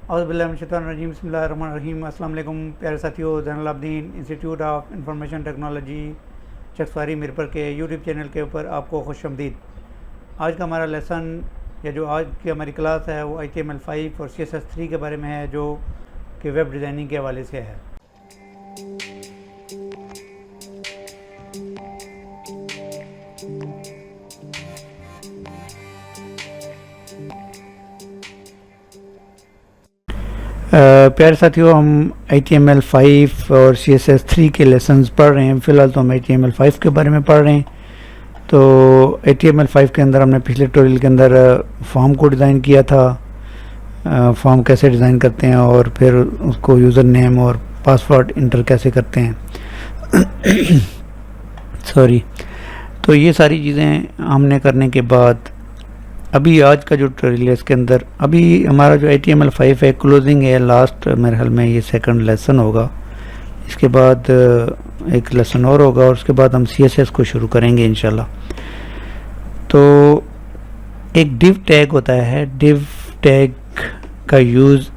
औज़ुबिल्लाहिमिनश्शैतानिर्रजीम बिस्मिल्लाहिर्रहमानिर्रहीम। अस्सलाम वालेकुम प्यारे साथियों, Zainul Abidin institute of information technology Chaksawari Mirpur के यूट्यूब चैनल के ऊपर आपको खुशामदीद। आज का हमारा लेसन या जो आज की हमारी क्लास है वो HTML5 और CSS3 के बारे में है, जो कि वेब डिज़ाइनिंग के हवाले से है। प्यारे साथियों, हम HTML5 और CSS3 के लेसन्स पढ़ रहे हैं। फ़िलहाल तो हम HTML5 के बारे में पढ़ रहे हैं। तो HTML5 के अंदर हमने पिछले ट्यूटोरियल के अंदर फॉर्म को डिज़ाइन किया था। फॉर्म कैसे डिज़ाइन करते हैं और फिर उसको यूज़र नेम और पासवर्ड इंटर कैसे करते हैं सॉरी। तो ये सारी चीज़ें हमने करने के बाद अभी आज का जो ट्यूटोरियल है इसके अंदर अभी हमारा जो HTML5 है क्लोजिंग है, लास्ट मेरे ख्याल में ये सेकंड लेसन होगा। इसके बाद एक लेसन और होगा और उसके बाद हम CSS को शुरू करेंगे इंशाल्लाह। तो एक डिव टैग होता है। डिव टैग का यूज़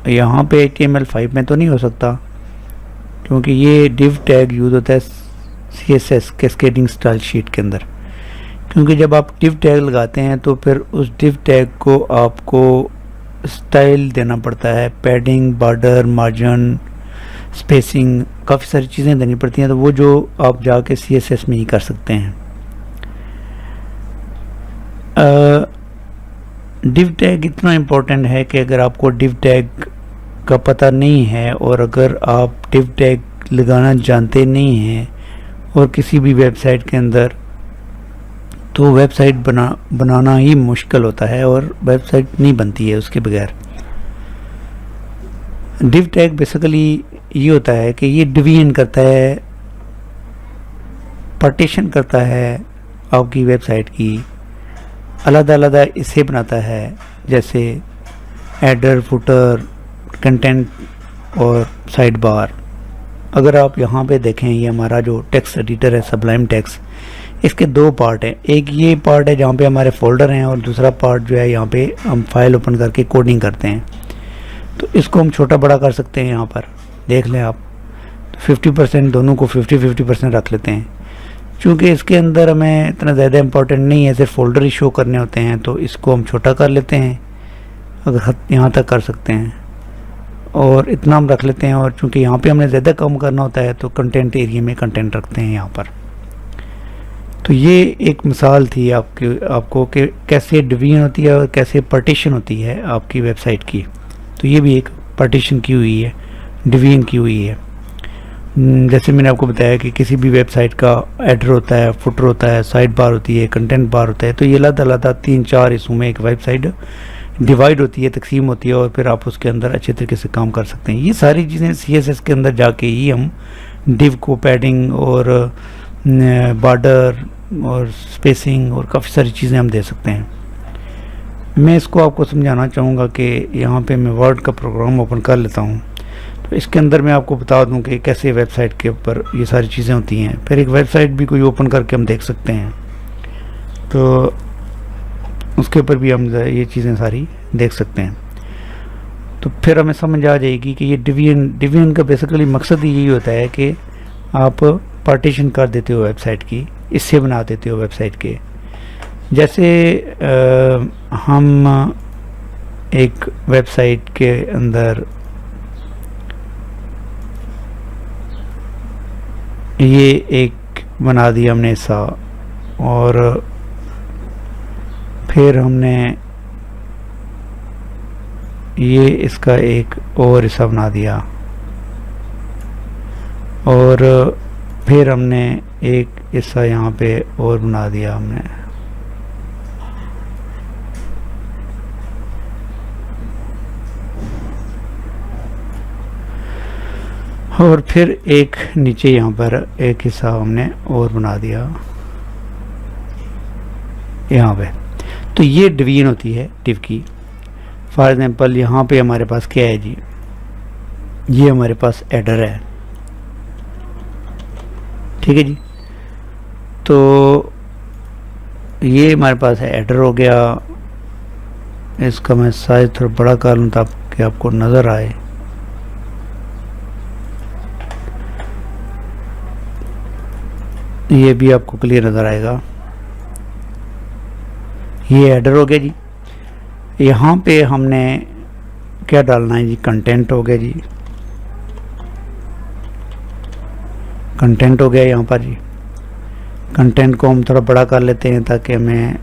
यहाँ पे HTML5 में तो नहीं हो सकता, क्योंकि ये डिव टैग यूज़ होता है CSS कैस्केडिंग स्टाइल शीट के अंदर। क्योंकि जब आप डिव टैग लगाते हैं तो फिर उस डिव टैग को आपको स्टाइल देना पड़ता है, पैडिंग, बॉर्डर, मार्जिन, स्पेसिंग, काफ़ी सारी चीज़ें देनी पड़ती हैं। तो वो जो आप जाके CSS में ही कर सकते हैं। डिव टैग इतना इम्पोर्टेंट है कि अगर आपको डिव टैग का पता नहीं है और अगर आप डिव टैग लगाना जानते नहीं हैं और किसी भी वेबसाइट के अंदर, तो वेबसाइट बनाना ही मुश्किल होता है और वेबसाइट नहीं बनती है उसके बगैर। डिव टैग बेसिकली ये होता है कि ये डिवीजन करता है, पार्टीशन करता है आपकी वेबसाइट की, अलग अलग हिस्से बनाता है, जैसे हेडर, फुटर, कंटेंट और साइड बार। अगर आप यहाँ पे देखें, ये हमारा जो टेक्स्ट एडिटर है सबलाइम टेक्स्ट, इसके दो पार्ट हैं। एक ये पार्ट है जहाँ पे हमारे फोल्डर हैं और दूसरा पार्ट जो है यहाँ पे हम फाइल ओपन करके कोडिंग करते हैं। तो इसको हम छोटा बड़ा कर सकते हैं। यहाँ पर देख लें आप, तो 50% दोनों को 50-50% रख लेते हैं। चूँकि इसके अंदर हमें इतना ज़्यादा इम्पोर्टेंट नहीं है, सिर्फ फोल्डर ही शो करने होते हैं, तो इसको हम छोटा कर लेते हैं। अगर यहाँ तक कर सकते हैं और इतना हम रख लेते हैं। और चूँकि यहाँ पे हमने ज़्यादा कम करना होता है तो कंटेंट एरिया में कंटेंट रखते हैं यहाँ पर। तो ये एक मिसाल थी आपको कि कैसे डिवीजन होती है और कैसे पार्टीशन होती है आपकी वेबसाइट की। तो ये भी एक पार्टीशन की हुई है, डिवीजन की हुई है। जैसे मैंने आपको बताया कि किसी भी वेबसाइट का हेडर होता है, फुटर होता है, साइड बार होती है, कंटेंट बार होता है। तो ये अलग अलग 3-4 हिस्सों में एक वेबसाइट डिवाइड होती है, तकसीम होती है, और फिर आप उसके अंदर अच्छे तरीके से काम कर सकते हैं। ये सारी चीज़ें CSS के अंदर जाके ही हम डिव को पैडिंग और बॉर्डर और स्पेसिंग और काफ़ी सारी चीज़ें हम दे सकते हैं। मैं इसको आपको समझाना चाहूँगा कि यहाँ पे मैं वर्ड का प्रोग्राम ओपन कर लेता हूँ। तो इसके अंदर मैं आपको बता दूँ कि कैसे वेबसाइट के ऊपर ये सारी चीज़ें होती हैं। फिर एक वेबसाइट भी कोई ओपन करके हम देख सकते हैं, तो उसके ऊपर भी हम ये चीज़ें सारी देख सकते हैं। तो फिर हमें समझ आ जाएगी कि ये डिवीजन का बेसिकली मकसद ही यही होता है कि आप पार्टीशन कर देते हो वेबसाइट की, इससे बना देते हो वेबसाइट के। जैसे हम एक वेबसाइट के अंदर ये एक बना दिया हमने हिस्सा, और फिर हमने ये इसका एक और हिस्सा बना दिया, और फिर हमने एक हिस्सा यहाँ पे और बना दिया हमने। और फिर एक नीचे यहाँ पर एक हिस्सा हमने और बना दिया यहाँ पे। तो ये डिवीजन होती है डिव की। फॉर एग्जांपल यहाँ पे हमारे पास क्या है जी, ये हमारे पास एडर है, ठीक है जी। तो ये हमारे पास है एडर हो गया, इसका मैं साइज थोड़ा बड़ा कर लूँ ताकि आपको नज़र आए। ये भी आपको क्लियर नज़र आएगा। ये हेडर हो गया जी। यहाँ पे हमने क्या डालना है जी, कंटेंट हो गया जी, कंटेंट हो गया यहाँ पर जी। कंटेंट को हम थोड़ा बड़ा कर लेते हैं ताकि हमें,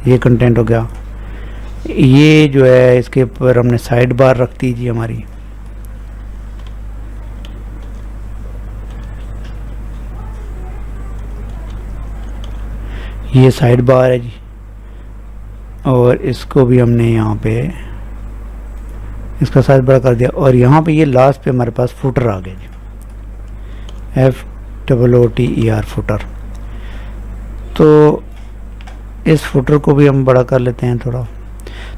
ये कंटेंट हो गया। ये जो है इसके ऊपर हमने साइड बार रख दी जी हमारी। ये साइड बार है जी, और इसको भी हमने यहाँ पे इसका साइज बड़ा कर दिया। और यहाँ पे ये लास्ट पे हमारे पास फुटर आ गया जी, FOOTER फुटर। तो इस फुटर को भी हम बड़ा कर लेते हैं थोड़ा।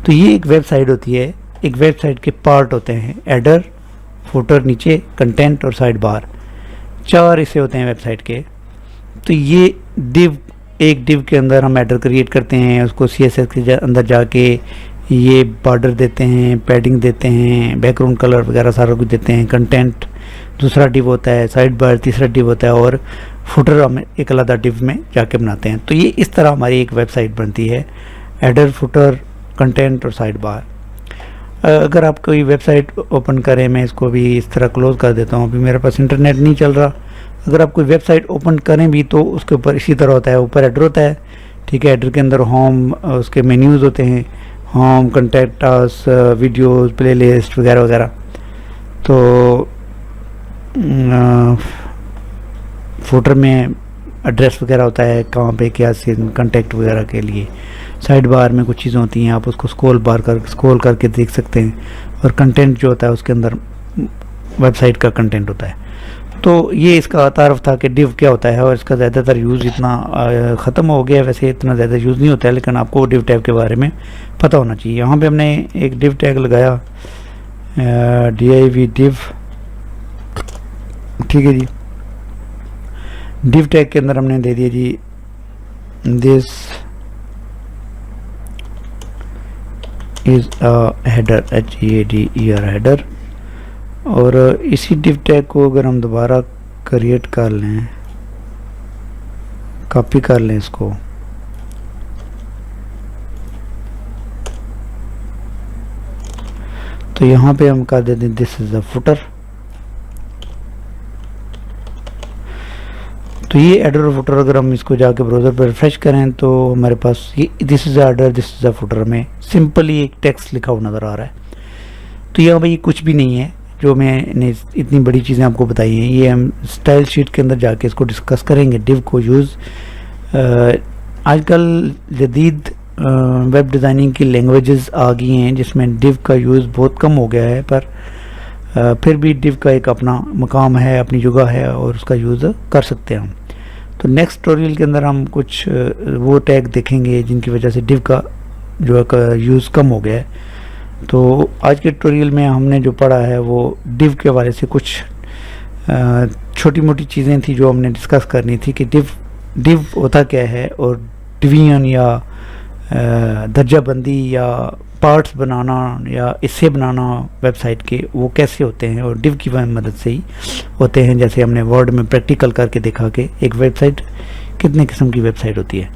तो ये एक वेबसाइट होती है, एक वेबसाइट के पार्ट होते हैं, एडर, फुटर नीचे, कंटेंट और साइड बार, 4 हिस्से होते हैं वेबसाइट के। तो ये डिव, एक डिव के अंदर हम एडर क्रिएट करते हैं, उसको CSS के अंदर जाके ये बॉर्डर देते हैं, पैडिंग देते हैं, बैकग्राउंड कलर वगैरह सारा कुछ देते हैं। कंटेंट दूसरा डिव होता है, साइड बार तीसरा डिव होता है, और फुटर हम एक अलग डिव में जाके बनाते हैं। तो ये इस तरह हमारी एक वेबसाइट बनती है, एडर, फुटर, कंटेंट और साइड बार। अगर आप कोई वेबसाइट ओपन करें, मैं इसको भी इस तरह क्लोज कर देता हूँ, अभी मेरे पास इंटरनेट नहीं चल रहा। अगर आप कोई वेबसाइट ओपन करें भी तो उसके ऊपर इसी तरह होता है, ऊपर एडर होता है, ठीक है। एडर के अंदर होम, उसके मेन्यूज़ होते हैं, home, contact us, videos, playlist वगैरह वगैरह। तो फुटर में एड्रेस वगैरह होता है, कहाँ पे क्या सीन, कॉन्टैक्ट वगैरह के लिए। साइड बार में कुछ चीज़ें होती हैं, आप उसको स्क्रॉल करके देख सकते हैं। और कंटेंट जो होता है उसके अंदर वेबसाइट का कंटेंट होता है। तो ये इसका तारफ़ था कि डिव क्या होता है, और इसका ज़्यादातर यूज़ इतना ख़त्म हो गया है, वैसे इतना ज़्यादा यूज़ नहीं होता है, लेकिन आपको डिव टैग के बारे में पता होना चाहिए। यहाँ पे हमने एक डिव टैग लगाया, div डिव, ठीक है जी। डिव टैग के अंदर हमने दे दिया जी this is a header, HEADER header. और इसी डिव टैग को अगर हम दोबारा क्रिएट कर लें, कॉपी कर लें इसको, तो यहाँ पे हम कर देते हैं दिस इज़ अ फुटर। तो ये एडर और फुटर अगर हम इसको जाके ब्राउज़र पर रिफ्रेश करें तो हमारे पास ये this is adder, this is a footer में सिंपली एक टेक्स्ट लिखा हुआ नज़र आ रहा है। तो यहाँ भाई कुछ भी नहीं है जो मैंने इतनी बड़ी चीज़ें आपको बताई हैं, ये हम स्टाइल शीट के अंदर जाके इसको डिस्कस करेंगे। डिव को यूज़ आजकल जदीद वेब डिज़ाइनिंग की लैंग्वेजेस आ गई हैं जिसमें डिव का यूज़ बहुत कम हो गया है, पर फिर भी डिव का एक अपना मकाम है, अपनी जगह है, और उसका यूज़ कर सकते हैं हम। तो नेक्स्ट ट्यूटोरियल के अंदर हम कुछ वो टैग देखेंगे जिनकी वजह से डिव का जो है यूज़ कम हो गया है। तो आज के ट्यूटोरियल में हमने जो पढ़ा है वो डिव के हवाले से कुछ छोटी मोटी चीज़ें थी जो हमने डिस्कस करनी थी कि डिव होता क्या है, और डिवीजन या दर्जाबंदी या पार्ट्स बनाना या हिस्से बनाना वेबसाइट के वो कैसे होते हैं, और डिव की मदद से ही होते हैं। जैसे हमने वर्ड में प्रैक्टिकल करके देखा कि एक वेबसाइट कितने किस्म की वेबसाइट होती है।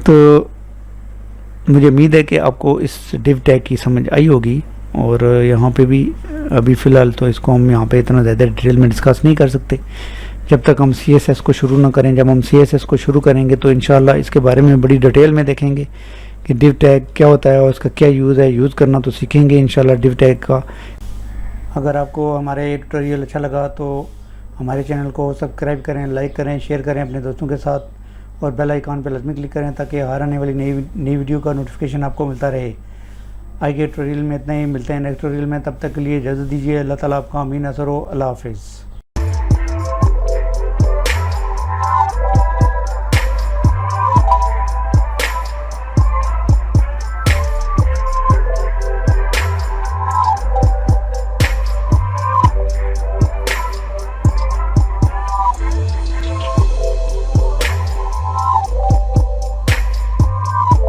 तो मुझे उम्मीद है कि आपको इस डिव टैग की समझ आई होगी। और यहाँ पे भी अभी फ़िलहाल तो इसको हम यहाँ पे इतना ज़्यादा डिटेल में डिस्कस नहीं कर सकते जब तक हम CSS को शुरू ना करें। जब हम CSS को शुरू करेंगे तो इंशाल्लाह इसके बारे में बड़ी डिटेल में देखेंगे कि डिव टैग क्या होता है और उसका क्या यूज़ है। यूज़ करना तो सीखेंगे इंशाल्लाह डिव टैग का। अगर आपको हमारा ये ट्यूटोरियल अच्छा लगा तो हमारे चैनल को सब्सक्राइब करें, लाइक करें, शेयर करें अपने दोस्तों के साथ, और बेल आइकॉन पर लाजमी क्लिक करें ताकि हर आने वाली नई वीडियो का नोटिफिकेशन आपको मिलता रहे। आज के ट्यूटोरियल में इतना ही, मिलते हैं नेक्स्ट ट्यूटोरियल में। तब तक के लिए इजाज़त दीजिए। अल्लाह ताला आपका आमीन असर हो। अल्लाह हाफिज़।